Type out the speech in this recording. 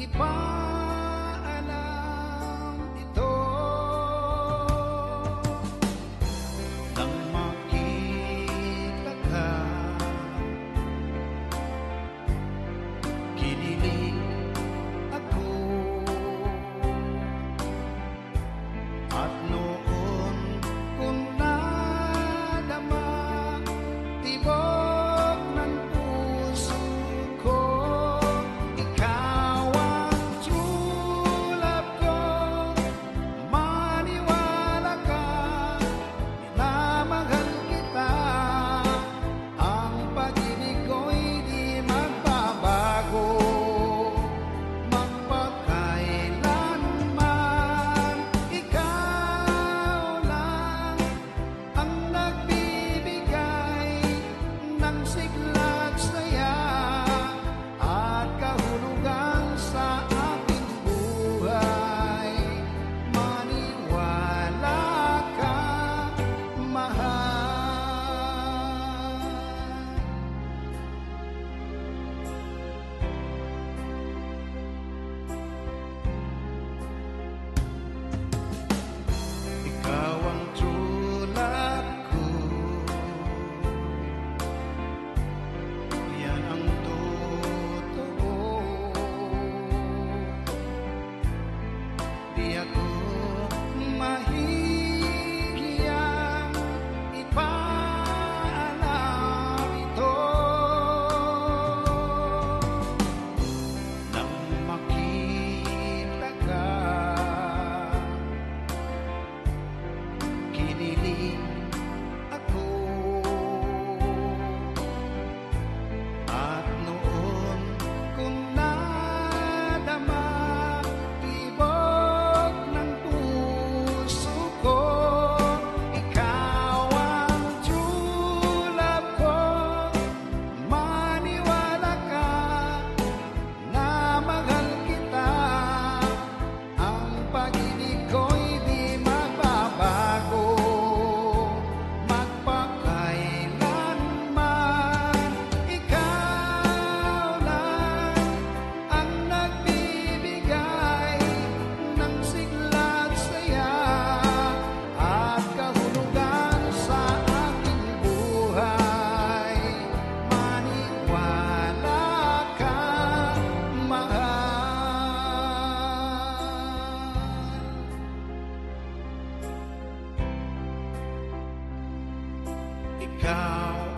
ipaalam ito. Nang makita ka, kinilig ako, at noon kung nadama tibok ng puso ko, ikaw ang true love ko. Maniwala ka, minamahal kita, ang pag-ibig ko'y di magbabago, magpakailanman. Ikaw lang ang nagbibigay ng sigla't saya at kahulugan sa aking buhay. Maniwala ka, mahal. Ikaw ang true love ko, yan ang totoo. Di ako mahihiyang ipaalam ito. Nang makita ka, kinilig ako, at noon kung nadama tibok ng puso ko, ikaw ang true love ko. Maniwala ka na mahal kita, ang pag-ibig ko'y di magbabago, magpakailanman. Ikaw lang ang nagbibigay ng sigla't saya at kahulugan sa aking buhay. Maniwala ka, mahal. Ikaw